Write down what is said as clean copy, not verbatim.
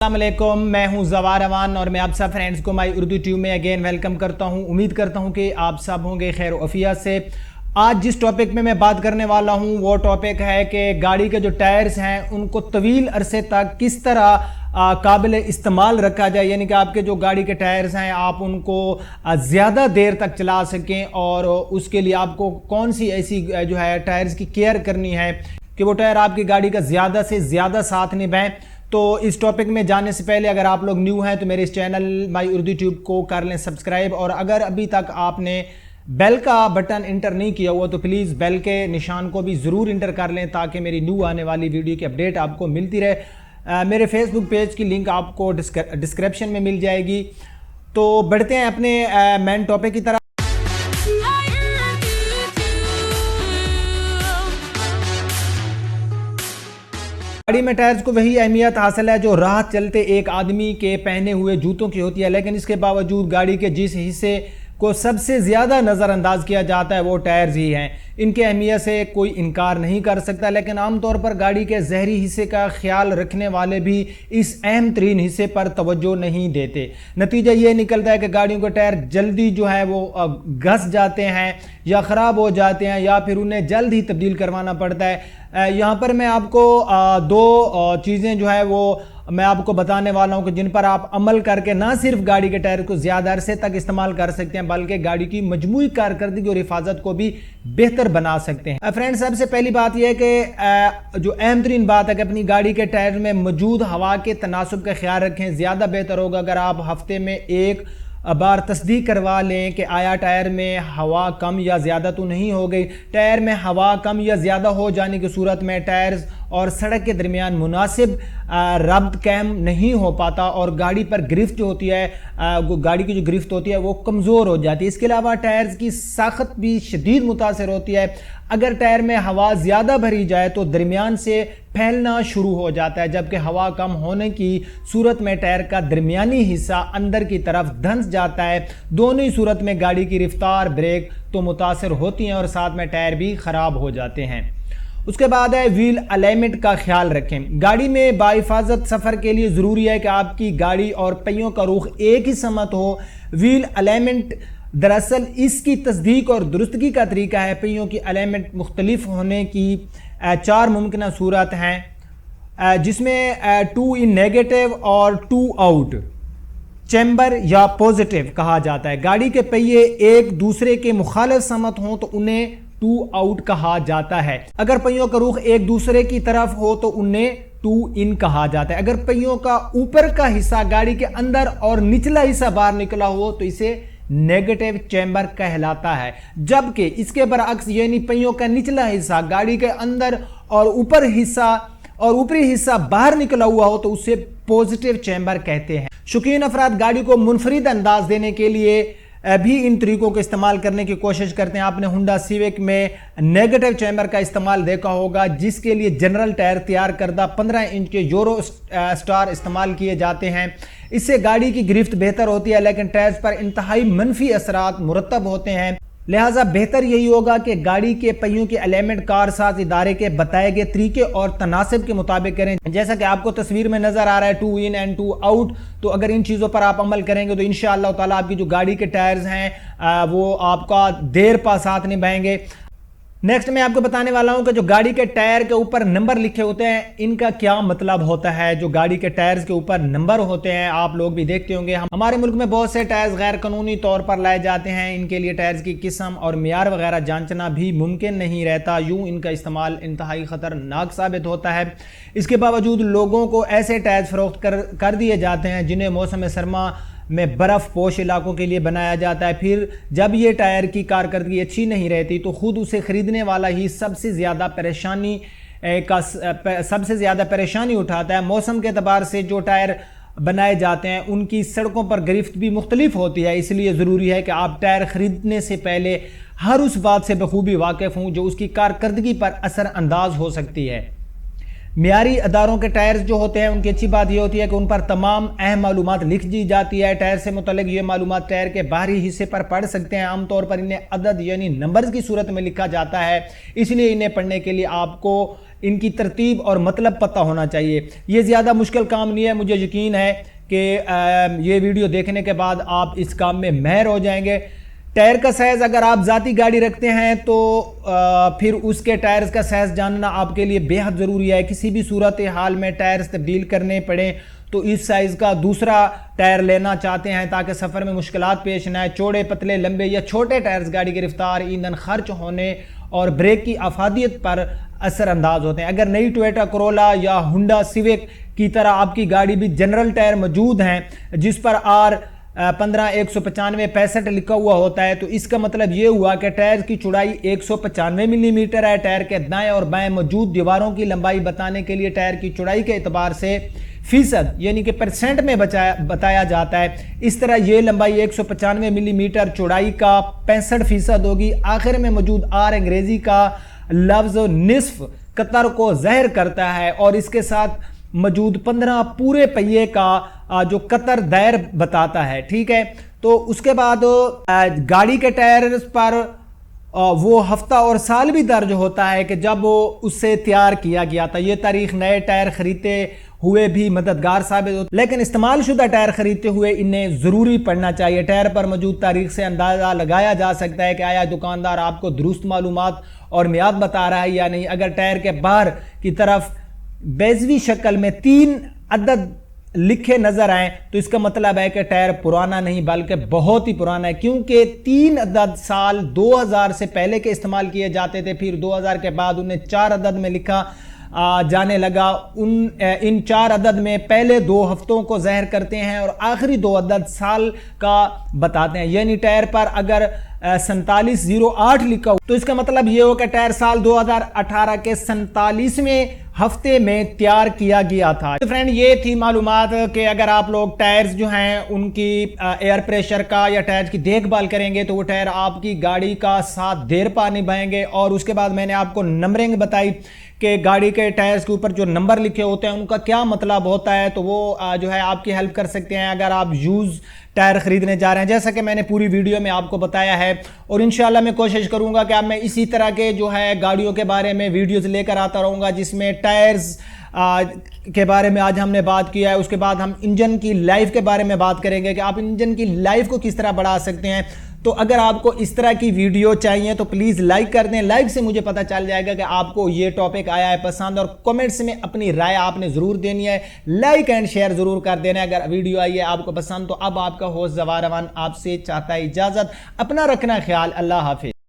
अस्सलाम वालेकुम, मैं हूं ज़वार अमान और मैं आप सब फ्रेंड्स को माई उर्दू ट्यूब में अगेन वेलकम करता हूं। उम्मीद करता हूं कि आप सब होंगे खैर अफियत से। आज जिस टॉपिक में मैं बात करने वाला हूं वो टॉपिक है कि गाड़ी के जो टायर्स हैं उनको तवील अरसे तक किस तरह काबिल इस्तेमाल रखा जाए, यानी कि आपके जो गाड़ी के टायर्स हैं आप उनको ज़्यादा देर तक चला सकें और उसके लिए आपको कौन सी ऐसी जो है टायर्स की केयर करनी है कि वो टायर आपकी गाड़ी का ज़्यादा से ज़्यादा साथ निभाएं। तो इस टॉपिक में जाने से पहले अगर आप लोग न्यू हैं तो मेरे इस चैनल माई उर्दू ट्यूब को कर लें सब्सक्राइब, और अगर अभी तक आपने बेल का बटन इंटर नहीं किया हुआ तो प्लीज़ बेल के निशान को भी ज़रूर इंटर कर लें ताकि मेरी न्यू आने वाली वीडियो की अपडेट आपको मिलती रहे। मेरे फेसबुक पेज की लिंक आपको डिस्क्रिप्शन में मिल जाएगी। तो बढ़ते हैं अपने मेन टॉपिक की तरफ। गाड़ी में टायर्स को वही अहमियत हासिल है जो राह चलते एक आदमी के पहने हुए जूतों की होती है, लेकिन इसके बावजूद गाड़ी के जिस हिस्से को सबसे ज़्यादा नज़रअंदाज किया जाता है वो टायर्स ही हैं। इनकी अहमियत से कोई इनकार नहीं कर सकता, लेकिन आमतौर पर गाड़ी के ज़हरी हिस्से का ख्याल रखने वाले भी इस अहम तरीन हिस्से पर तवज्जो नहीं देते। नतीजा ये निकलता है कि गाड़ियों के टायर जल्दी जो है वो घस जाते हैं या ख़राब हो जाते हैं या फिर उन्हें जल्द ही तब्दील करवाना पड़ता है। यहाँ पर मैं आपको दो चीज़ें जो है वो मैं आपको बताने वाला हूँ कि जिन पर आप अमल करके ना सिर्फ गाड़ी के टायर को ज़्यादा अरसे तक इस्तेमाल कर सकते हैं बल्कि गाड़ी की मजमूई कारकर्दगी और हिफाजत को भी बेहतर बना सकते हैं। फ्रेंड्स, सबसे पहली बात यह है कि जो अहम तरीन बात है कि अपनी गाड़ी के टायर में मौजूद हवा के तनासुब का ख्याल रखें। ज़्यादा बेहतर होगा अगर आप हफ्ते में एक बार तस्दीक करवा लें कि आया टायर में हवा कम या ज़्यादा तो नहीं हो गई। टायर में हवा कम या ज़्यादा हो जाने की सूरत में टायर्स और सड़क के दरमियान मुनासिब रब्त कायम नहीं हो पाता और गाड़ी पर गिरफ्त जो होती है गाड़ी की जो गिरफ्त होती है वो कमज़ोर हो जाती है। इसके अलावा टायर्स की साख्त भी शदीद मुतासर होती है। अगर टायर में हवा ज़्यादा भरी जाए तो दरमियान से फैलना शुरू हो जाता है, जबकि हवा कम होने की सूरत में टायर का दरमियानी हिस्सा अंदर की तरफ धंस जाता है। दोनों ही सूरत में गाड़ी की रफ्तार ब्रेक तो मुतासर होती हैं और साथ में टायर भी ख़राब हो जाते हैं। उसके बाद है व्हील अलाइनमेंट का ख्याल रखें। गाड़ी में बाहिफाजत सफ़र के लिए ज़रूरी है कि आपकी गाड़ी और पहियों का रुख एक ही समत हो। व्हील अलाइनमेंट दरअसल इसकी तस्दीक और दुरुस्तगी का तरीका है। पहियों की अलाइनमेंट मुख्तलिफ होने की चार मुमकिन सूरत हैं, जिसमें 2 इन नेगेटिव और 2 आउट चैम्बर या पॉजिटिव कहा जाता है। गाड़ी के पहिए एक दूसरे के मुखालिफ समत हों तो उन्हें 2 आउट कहा जाता है। अगर पहियों का रुख एक दूसरे की तरफ हो तो उन्हें 2 इन कहा जाता है। अगर पहियों का ऊपर का हिस्सा गाड़ी के अंदर और निचला हिस्सा बाहर निकला हो तो इसे नेगेटिव चैम्बर कहलाता है, जबकि इसके बरअक्स यानी पहियों का निचला हिस्सा गाड़ी के अंदर और ऊपरी हिस्सा बाहर निकला हुआ हो तो उसे पॉजिटिव चैम्बर कहते हैं। शौकीन अफराद गाड़ी को मुनफरिद अंदाज देने के लिए भी इन तरीकों को इस्तेमाल करने की कोशिश करते हैं। आपने हुंडा सिविक में नेगेटिव चैम्बर का इस्तेमाल देखा होगा, जिसके लिए जनरल टायर तैयार करदा 15 इंच के यूरो स्टार इस्तेमाल किए जाते हैं। इससे गाड़ी की गिरफ्त बेहतर होती है, लेकिन टायर्स पर इंतहाई मनफी असरात मुरतब होते हैं। लिहाजा बेहतर यही होगा कि गाड़ी के पहियों की अलाइनमेंट कारसाज इदारे के बताए गए तरीके और तनासिब के मुताबिक करें। जैसा कि आपको तस्वीर में नजर आ रहा है 2 इन एंड 2 आउट, तो अगर इन चीज़ों पर आप अमल करेंगे तो इंशाअल्लाह ताला आपकी जो गाड़ी के टायर्स हैं वो आपका देर पा साथ निभाएंगे। नेक्स्ट मैं आपको बताने वाला हूं कि जो गाड़ी के टायर के ऊपर नंबर लिखे होते हैं इनका क्या मतलब होता है। जो गाड़ी के टायर्स के ऊपर नंबर होते हैं आप लोग भी देखते होंगे, हमारे मुल्क में बहुत से टायर्स गैर कानूनी तौर पर लाए जाते हैं। इनके लिए टायर्स की किस्म और मियार वगैरह जांचना भी मुमकिन नहीं रहता, यूं इनका इस्तेमाल इंतहाई खतरनाक साबित होता है। इसके बावजूद लोगों को ऐसे टायर्स फरोख्त कर दिए जाते हैं जिन्हें मौसम सरमा में बर्फ़ पोश इलाकों के लिए बनाया जाता है। फिर जब ये टायर की कारकर्दगी अच्छी नहीं रहती तो खुद उसे ख़रीदने वाला ही सबसे ज़्यादा परेशानी उठाता है। मौसम के एतबार से जो टायर बनाए जाते हैं उनकी सड़कों पर गिरफ्त भी मुख्तलिफ होती है, इसलिए ज़रूरी है कि आप टायर ख़रीदने से पहले हर उस बात से बखूबी वाकिफ़ हों जो उसकी कारकर्दगी पर असर अंदाज हो सकती है। मियारी अदारों के टायर्स जो होते हैं उनकी अच्छी बात यह होती है कि उन पर तमाम अहम मालूमात लिख दी जाती है। टायर से मुतल्लिक ये मालूमात टायर के बाहरी हिस्से पर पढ़ सकते हैं। आमतौर पर इन्हें अदद यानी नंबर्स की सूरत में लिखा जाता है, इसलिए इन्हें पढ़ने के लिए आपको ان کی ترتیب اور مطلب پتہ ہونا چاہیے. یہ زیادہ مشکل کام نہیں ہے, مجھے یقین ہے کہ یہ ویڈیو دیکھنے کے بعد آپ اس کام میں ماہر ہو جائیں گے. ٹائر کا سائز اگر آپ ذاتی گاڑی رکھتے ہیں تو پھر اس کے ٹائرز کا سائز جاننا آپ کے لیے بے حد ضروری ہے. کسی بھی صورت حال میں ٹائرز تبدیل کرنے پڑیں تو اس سائز کا دوسرا ٹائر لینا چاہتے ہیں تاکہ سفر میں مشکلات پیش نہ آئے. چوڑے, پتلے, لمبے یا چھوٹے ٹائرز گاڑی کی رفتار, ایندھن خرچ ہونے اور بریک کی افادیت پر اثر انداز ہوتے ہیں. اگر نئی ٹویوٹا کرولا یا ہونڈا سیوک کی طرح آپ کی گاڑی بھی جنرل ٹائر موجود ہیں جس پر R15 195 لکھا ہوا ہوتا ہے, تو اس کا مطلب یہ ہوا کہ ٹائر کی چوڑائی 195 ملی میٹر ہے. ٹائر کے دائیں اور بائیں موجود دیواروں کی لمبائی بتانے کے لیے ٹائر کی چوڑائی کے اعتبار سے فیصد یعنی کہ پرسنٹ میں بتایا جاتا ہے. اس طرح یہ لمبائی 195 ملی میٹر, چوڑائی کا 65% ہوگی. آخر میں موجود R انگریزی کا لفظ نصف قطر کو ظاہر کرتا ہے اور اس کے ساتھ موجود 15 پورے پہیے کا جو قطر دائر بتاتا ہے. ٹھیک ہے, تو اس کے بعد گاڑی کے ٹائرز پر وہ ہفتہ اور سال بھی درج ہوتا ہے کہ جب اس سے تیار کیا گیا تھا. یہ تاریخ نئے ٹائر خریدتے ہوئے بھی مددگار ثابت ہوتا ہے, لیکن استعمال شدہ ٹائر خریدتے ہوئے انہیں ضروری پڑھنا چاہیے. ٹائر پر موجود تاریخ سے اندازہ لگایا جا سکتا ہے کہ آیا دکاندار آپ کو درست معلومات اور میعاد بتا رہا ہے یا نہیں. اگر ٹائر کے باہر کی طرف بیضوی شکل میں 3 عدد لکھے نظر آئیں تو اس کا مطلب ہے کہ ٹائر پرانا نہیں بلکہ بہت ہی پرانا ہے, کیونکہ 3 عدد سال 2000 سے پہلے کے استعمال کیے جاتے تھے. پھر 2000 کے بعد انہیں 4 عدد میں لکھا جانے لگا. ان 4 عدد میں پہلے 2 ہفتوں کو ظاہر کرتے ہیں اور آخری 2 عدد سال کا بتاتے ہیں. یعنی ٹائر پر اگر 4708 لکھا ہو تو اس کا مطلب یہ ہو کہ ٹائر سال 2018 کے 47ویں ہفتے میں تیار کیا گیا تھا. تو فرینڈ, یہ تھی معلومات کہ اگر آپ لوگ ٹائرز جو ہیں ان کی ایئر پریشر کا یا ٹائر کی دیکھ بھال کریں گے تو وہ ٹائر آپ کی گاڑی کا ساتھ دیر پا نبھائیں گے. اور اس کے بعد میں نے آپ کو نمبرنگ بتائی کہ گاڑی کے ٹائرز کے اوپر جو نمبر لکھے ہوتے ہیں ان کا کیا مطلب ہوتا ہے, تو وہ جو ہے آپ کی ہیلپ کر سکتے ہیں اگر آپ یوز ٹائر خریدنے جا رہے ہیں, جیسا کہ میں نے پوری ویڈیو میں آپ کو بتایا ہے. اور انشاءاللہ میں کوشش کروں گا کہ اب میں اسی طرح کے جو ہے گاڑیوں کے بارے میں ویڈیوز لے کر آتا رہوں گا جس میں ٹائرز کے بارے میں آج ہم نے بات کیا ہے. اس کے بعد ہم انجن کی لائف کے بارے میں بات کریں گے کہ آپ انجن کی لائف کو کس طرح بڑھا سکتے ہیں. تو اگر آپ کو اس طرح کی ویڈیو چاہیے تو پلیز لائک کر دیں. لائک سے مجھے پتہ چل جائے گا کہ آپ کو یہ ٹاپک آیا ہے پسند, اور کمنٹس میں اپنی رائے آپ نے ضرور دینی ہے. لائک اینڈ شیئر ضرور کر دینا. اگر ویڈیو آئی ہے آپ کو پسند تو اب آپ کا ہوسٹ زوار امان آپ سے چاہتا ہے اجازت. اپنا رکھنا خیال. اللہ حافظ.